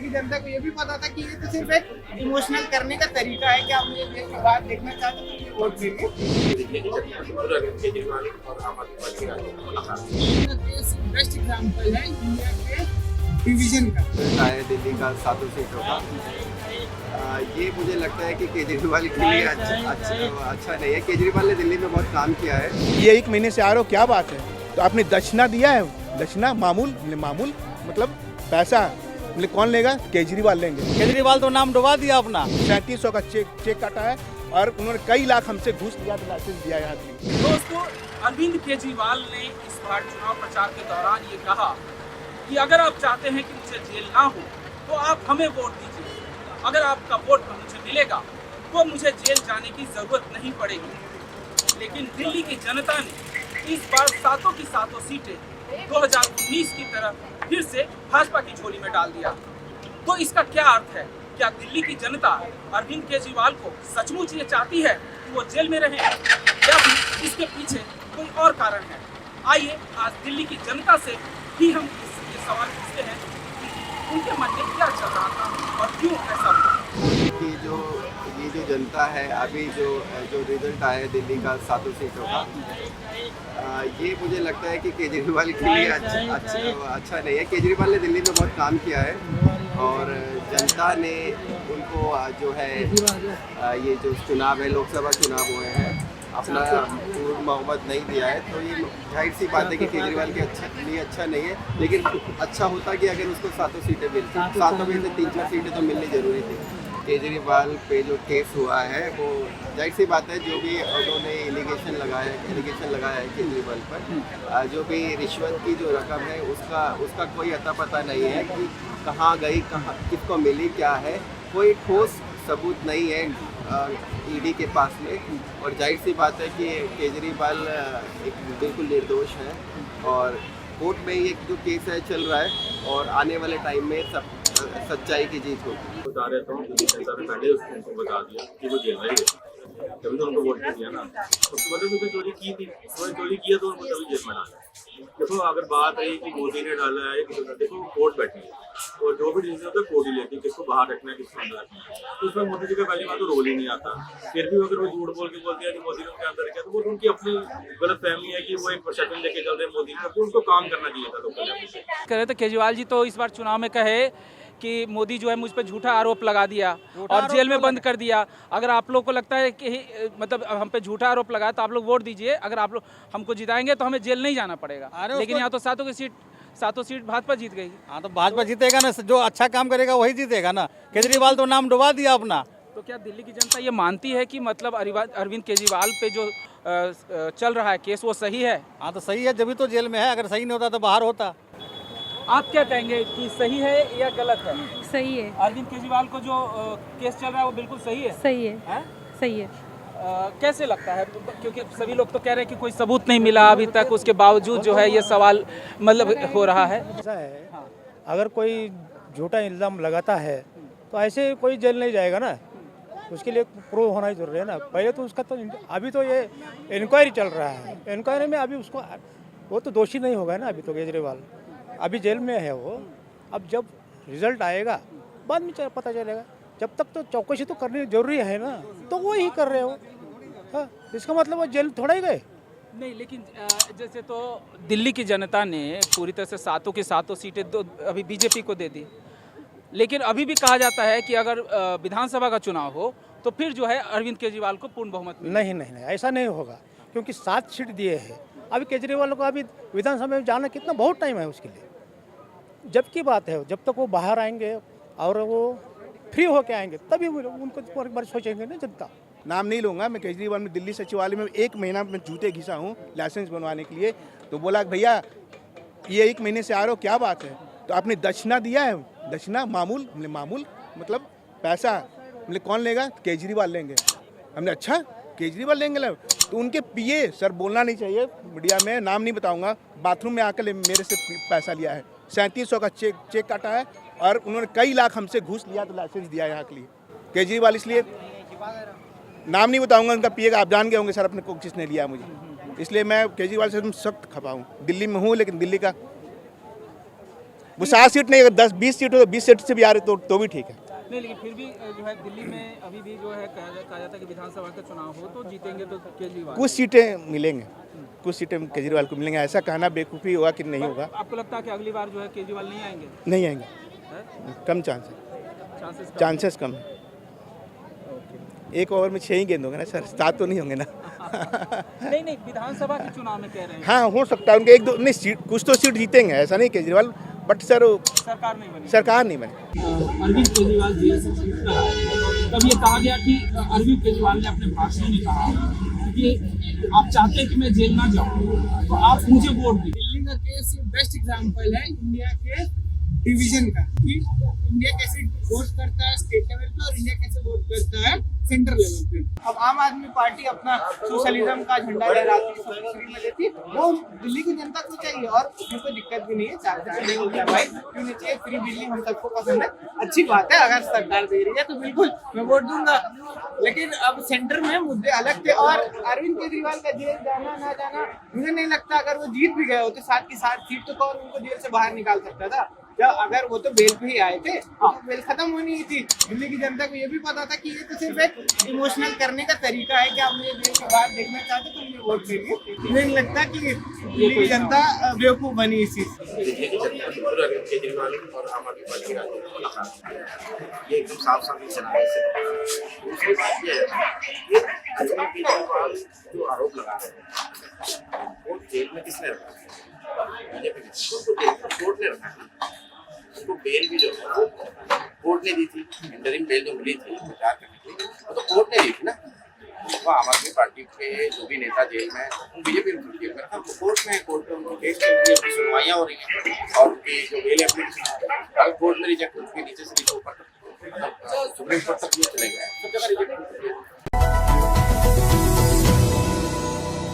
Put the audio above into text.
की जनता को ये भी पता था कि ये तो सिर्फ एक इमोशनल करने का तरीका है कि आप मुझे देश के बाद देखना चाहते हो तो वोट देंगे। बेस्ट एग्जाम्पल है इंडिया के डिवीजन का है दिल्ली का 7 सीटों का। ये मुझे लगता है कि केजरीवाल के लिए अच्छा नहीं है। केजरीवाल ने दिल्ली में बहुत काम किया है। ये 1 महीने से आ रहे हो, क्या बात है? तो आपने दक्षिणा दिया है, दक्षिणा मामूल मतलब पैसा कौन लेगा? केजरीवाल लेंगे। केजरीवाल तो नाम डुबा दिया अपना। 3700 का चेक काटा है और उन्होंने कई लाख हमसे घूस लिया तो लाइसेंस दिया है आदमी। दोस्तों, अरविंद केजरीवाल ने इस बार चुनाव प्रचार के दौरान ये कहा कि अगर आप चाहते हैं कि मुझे जेल ना हो तो आप हमें वोट दीजिए। अगर आपका वोट मुझे मिलेगा तो मुझे जेल जाने की जरूरत नहीं पड़ेगी। लेकिन दिल्ली की जनता ने इस बार सातों की सातों सीटें 2019 की तरह फिर से भाजपा की झोली में डाल दिया। तो इसका क्या अर्थ है? क्या दिल्ली की जनता अरविंद केजरीवाल को सचमुच ये चाहती है कि वो जेल में रहे, या फिर इसके पीछे कोई और कारण है? आइए आज दिल्ली की जनता से ही हम ये सवाल पूछते हैं कि उनके मन में क्या चल रहा था और क्यों ऐसा हुआ। कि ये जो जनता है, अभी जो रिजल्ट आया है दिल्ली का 7 सीटों का, ये मुझे लगता है कि केजरीवाल के लिए अच्छा नहीं है। केजरीवाल ने दिल्ली में बहुत काम किया है और जनता ने उनको जो है ये जो चुनाव है, लोकसभा चुनाव हुए हैं, अपना पूर्ण बहुमत नहीं दिया है। तो ये जाहिर सी बात है कि केजरीवाल के लिए अच्छा नहीं है। लेकिन अच्छा होता कि अगर उसको 7 सीटें मिलती, 7 में से 3-4 सीटें तो मिलनी जरूरी थी। केजरीवाल पे जो केस हुआ है वो जाहिर सी बात है, जो भी उन्होंने एलिगेशन लगाया है केजरीवाल पर, जो भी रिश्वत की जो रकम है उसका कोई अता पता नहीं है कि कहाँ गई, कहाँ किसको मिली, क्या है, कोई ठोस सबूत नहीं है ईडी के पास में। और जाहिर सी बात है कि केजरीवाल एक बिल्कुल निर्दोष है और कोर्ट में ये जो केस है चल रहा है और आने वाले टाइम में सब सच्चाई की जीत होगी। बता रहता हूँ कि पहले उसको बता दिया कि वो जेल में ही है, तभी तो उनको वोट दिया ना। उसके बाद उसने चोरी की थी, उसने चोरी किया तो उनको तभी जेल में डाला। देखो, अगर बात है कि मोदी ने डाला है, देखो कोर्ट बैठी है और जो भी डिसीजन होता है कोर्ट ही लेती है, किसको बाहर रखना है, किसको अंदर रखना है। तो उसमें मोदी जी का पहली बात तो रोल ही नहीं आता। फिर भी अगर वो झूठ बोल के बोलते हैं कि मोदी ने उनके अंदर रखा, तो वो उनकी अपनी गलत फहमी है कि वो एक प्रशासन लेके चल रहे हैं मोदी का, तो उनको काम करना चाहिए था। तो कह रहे थे केजरीवाल जी तो इस बार चुनाव में कहे कि मोदी जो है मुझ पर झूठा आरोप लगा दिया और जेल में बंद कर दिया। अगर आप लोग को लगता है कि मतलब हम पे झूठा आरोप लगा तो आप लोग वोट दीजिए, अगर आप लोग हमको जिताएंगे तो हमें जेल नहीं जाना पड़ेगा। लेकिन यहाँ तो सातों सीट भाजपा जीत गई। हाँ, तो भाजपा जीतेगा ना, जो अच्छा काम करेगा वही जीतेगा ना। केजरीवाल तो नाम डुबा दिया अपना। तो क्या दिल्ली की जनता ये मानती है कि मतलब अरविंद केजरीवाल पे जो चल रहा है केस वो सही है? हाँ, तो सही है, जब भी तो जेल में है। अगर सही नहीं होता तो बाहर होता। आप क्या कहेंगे कि सही है या गलत है? सही है। अरविंद केजरीवाल को जो केस चल रहा है वो बिल्कुल सही है? सही है? सही है। कैसे लगता है? क्योंकि सभी लोग तो कह रहे हैं कि कोई सबूत नहीं मिला अभी तक, उसके बावजूद जो है ये सवाल मतलब हो रहा है। ऐसा है, अगर कोई झूठा इल्ज़ाम लगाता है तो ऐसे कोई जेल नहीं जाएगा ना, उसके लिए प्रूव होना ही जरूरी है ना। पहले तो उसका तो अभी तो ये इंक्वायरी चल रहा है, इंक्वायरी में अभी उसको वो तो दोषी नहीं होगा ना। अभी तो केजरीवाल अभी जेल में है वो। अब जब रिजल्ट आएगा बाद में पता चलेगा। जब तक तो चौकसी तो करनी जरूरी है ना, तो वो ही कर रहे हो। हाँ, इसका मतलब वो जेल थोड़ा ही गए नहीं। लेकिन जैसे तो दिल्ली की जनता ने पूरी तरह से सातों की सातों सीटें अभी बीजेपी को दे दी, लेकिन अभी भी कहा जाता है कि अगर विधानसभा का चुनाव हो तो फिर जो है अरविंद केजरीवाल को पूर्ण बहुमत नहीं, ऐसा नहीं होगा, क्योंकि 7 सीट दिए हैं। अभी केजरीवाल को अभी विधानसभा में जाना कितना बहुत टाइम है उसके लिए। जब की बात है, जब तक वो बाहर आएंगे और वो फ्री होके आएंगे तभी उनको एक बार सोचेंगे ना जनता। नाम नहीं लूँगा मैं। केजरीवाल में दिल्ली सचिवालय में 1 महीना में जूते घिसा हूँ लाइसेंस बनवाने के लिए। तो बोला भैया ये 1 महीने से आ रहे हो, क्या बात है? तो आपने दक्षिणा दिया है, दक्षिणा मामूल मतलब पैसा कौन लेगा? केजरीवाल लेंगे। हमने अच्छा केजरीवाल लेंगे। तो उनके पीए सर बोलना नहीं चाहिए मीडिया में, नाम नहीं बताऊंगा, बाथरूम में आकर मेरे से पैसा लिया है। 3700 का चेक काटा है और उन्होंने कई लाख हमसे घूस लिया तो लाइसेंस दिया यहाँ के लिए। केजरीवाल इसलिए नाम नहीं बताऊंगा उनका पीए का, आप जान गए होंगे सर अपने को किसने लिया मुझे। इसलिए मैं केजरीवाल से सख्त खफा हूँ। दिल्ली में हूँ लेकिन दिल्ली का वो 7 सीट नहीं, अगर 10-20 सीट हो तो 20 सीट से भी आ रहे तो भी ठीक है। नहीं, लेकिन फिर भी जो है दिल्ली में अभी भी जो है कहा जाता है कि विधानसभा का चुनाव हो तो जीतेंगे तो केजरीवाल। कुछ सीटें मिलेंगे, कुछ सीटें केजरीवाल को मिलेंगे, ऐसा कहना बेवकूफ़ी होगा कि नहीं होगा। आपको लगता है कि अगली बार जो है केजरीवाल नहीं आएंगे? नहीं आएंगे, है? कम चांस है, चांसेस कम है। एक ओवर में 6 ही गेंद होंगे ना सर, 7 तो नहीं होंगे ना। नहीं, विधानसभा के चुनाव में कह रहे हैं। हाँ, हो सकता है उनके 1-2 नहीं सीट, कुछ तो सीट जीतेंगे, ऐसा नहीं केजरीवाल, बट सर सरकार नहीं बनी। अरविंद केजरीवाल जेल से छूट कर आए, तब ये कहा गया कि अरविंद केजरीवाल ने अपने भाषण में कहा कि आप चाहते हैं कि मैं जेल ना जाऊं तो आप मुझे वोट दें। दिल्ली का केस बेस्ट एग्जांपल है इंडिया के डिवीजन का, कि इंडिया कैसे वोट करता है स्टेट लेवल पे और इंडिया कैसे वोट करता है सेंटर लेवल पे। अब आम आदमी पार्टी अपना सोशलिज्म का झंडा लहराती है, फ्री में लेती है, वो दिल्ली की जनता को चाहिए और उसमें कोई दिक्कत भी नहीं है। चाहे नहीं होता भाई, क्यों नहीं चाहिए, फ्री बिजली हम सबको पसंद है, अच्छी बात है। अगर सरकार दे रही है तो बिल्कुल मैं वोट दूंगा, लेकिन अब सेंटर में मुद्दे अलग थे। और अरविंद केजरीवाल का जेल जाना ना जाना मुझे नहीं लगता, अगर वो जीत भी गए होते 7 की 7 सीट तो कौन उनको जेल से बाहर निकाल सकता था। जब अगर वो तो बेल पे ही आए थे तो बेल खत्म होनी ही थी। दिल्ली की जनता को ये भी पता था कि ये तो सिर्फ एक इमोशनल करने का तरीका है कि आप मुझे जेल के बाहर देखना चाहते तो मुझे वोट दीजिए। मुझे नहीं लगता कि दिल्ली की जनता बेवकूफ बनी इस चीज से। केजरीवाल और आम आदमी पार्टी का ये एकदम साफ साफ दूसरी बात ये है अरविंद केजरीवाल जो आरोप लगा रहे हैं वो जेल में किसने रखा? बीजेपी ने कोर्ट ने रखा, उसको बेल भी जो है कोर्ट ने दी थी, इंटरिम बेल जो मिली थी प्रचार करने की वो तो कोर्ट ने दी थी ना। वो आम आदमी पार्टी के जो भी नेता जेल में बीजेपी ने जेल में रखा, तो कोर्ट में उनकी केस चल रही है, उनकी सुनवाइयाँ हो रही हैं और उनकी जो बेल एप्लीकेशन अगर कोर्ट में रिजेक्ट, उसके नीचे से नीचे ऊपर तक सुप्रीम कोर्ट तक चले गए, सब जगह रिजेक्ट।